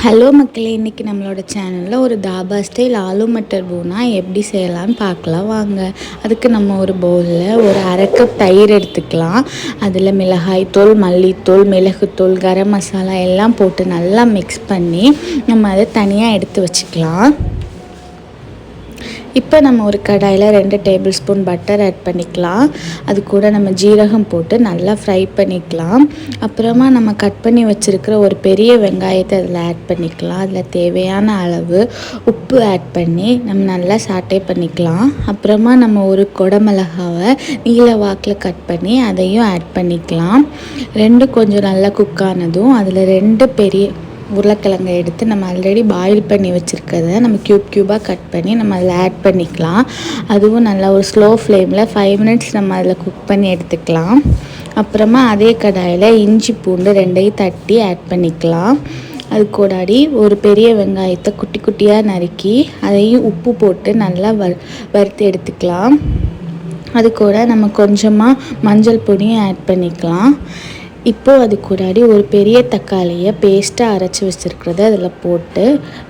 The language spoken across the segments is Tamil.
ஹலோ மக்களே, இன்றைக்கி நம்மளோட சேனலில் ஒரு தாபா ஸ்டைல் ஆலு மட்டர் பூனா எப்படி செய்யலான்னு பார்க்கலாம் வாங்க. அதுக்கு நம்ம ஒரு பவுலில் ஒரு அரை கப் தயிர் எடுத்துக்கலாம். அதில் மிளகாய்த்தூள், மல்லித்தூள், மிளகுத்தூள், கரம் மசாலா எல்லாம் போட்டு நல்லா மிக்ஸ் பண்ணி நம்ம அதை தனியாக எடுத்து வச்சுக்கலாம். இப்போ நம்ம ஒரு கடாயில் 2 டேபிள் ஸ்பூன் பட்டர் ஆட் பண்ணிக்கலாம். அது கூட நம்ம ஜீரகம் போட்டு நல்லா ஃப்ரை பண்ணிக்கலாம். அப்புறமா நம்ம கட் பண்ணி வச்சுருக்கிற ஒரு பெரிய வெங்காயத்தை அதில் ஆட் பண்ணிக்கலாம். அதில் தேவையான அளவு உப்பு ஆட் பண்ணி நம்ம நல்லா சாட்டே பண்ணிக்கலாம். அப்புறமா நம்ம ஒரு குடமிளகாவை நீல வாக்கில் கட் பண்ணி அதையும் ஆட் பண்ணிக்கலாம். கொஞ்சம் நல்லா குக் ஆனதும் அதில் 2 பெரிய உருளைக்கிழங்கை எடுத்து நம்ம ஆல்ரெடி பாயில் பண்ணி வச்சுருக்கிறத நம்ம க்யூபாக கட் பண்ணி நம்ம அதில் ஆட் பண்ணிக்கலாம். அதுவும் நல்லா ஒரு ஸ்லோ ஃப்ளேமில் 5 மினிட்ஸ் நம்ம அதில் குக் பண்ணி எடுத்துக்கலாம். அப்புறமா அதே கடாயில் இஞ்சி பூண்டு 2ஐயும் தட்டி ஆட் பண்ணிக்கலாம். அது கூடாடி ஒரு பெரிய வெங்காயத்தை குட்டி குட்டியாக நறுக்கி அதையும் உப்பு போட்டு நல்லா வறுத்து எடுத்துக்கலாம். அது கூட நம்ம கொஞ்சமாக மஞ்சள் பொடியும் ஆட் பண்ணிக்கலாம். இப்போது அது கூடாடி ஒரு பெரிய தக்காளியை பேஸ்ட்டாக அரைச்சி வச்சுருக்கிறத அதில் போட்டு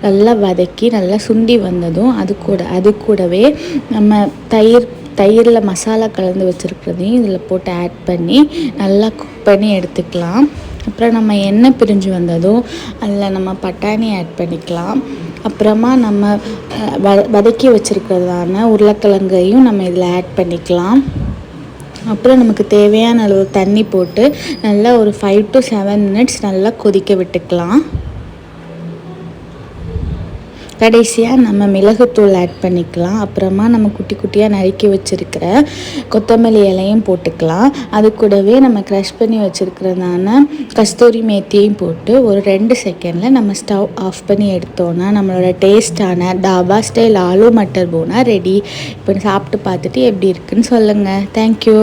நல்லா வதக்கி நல்லா சுண்டி வந்ததும் அது கூடவே நம்ம தயிரில் மசாலா கலந்து வச்சுருக்கிறதையும் இதில் போட்டு ஆட் பண்ணி நல்லா குக் பண்ணி எடுத்துக்கலாம். அப்புறம் நம்ம எண்ணெய் பிரிஞ்சு வந்ததும் அதில் நம்ம பட்டாணி ஆட் பண்ணிக்கலாம். அப்புறமா நம்ம வதக்கி வச்சுருக்கிறதான உருளைக்கிழங்கையும் நம்ம இதில் ஆட் பண்ணிக்கலாம். அப்புறம் நமக்கு தேவையான அளவு தண்ணி போட்டு நல்லா ஒரு 5 to 7 மினிட்ஸ் நல்லா கொதிக்க விட்டுக்கலாம். கடைசியாக நம்ம மிளகுத்தூள் ஆட் பண்ணிக்கலாம். அப்புறமா நம்ம குட்டி குட்டியாக நறுக்கி வச்சுருக்கிற கொத்தமல்லி இலையும் போட்டுக்கலாம். அது கூடவே நம்ம க்ரஷ் பண்ணி வச்சுருக்கிறதான கஸ்தூரி மேத்தியையும் போட்டு ஒரு 2 செகண்டில் நம்ம ஸ்டவ் ஆஃப் பண்ணி எடுத்தோன்னா நம்மளோட டேஸ்டான தாபா ஸ்டைல் ஆலு மட்டர் பூனா ரெடி. இப்போ சாப்பிட்டு பார்த்துட்டு எப்படி இருக்குன்னு சொல்லுங்கள். தேங்க்யூ.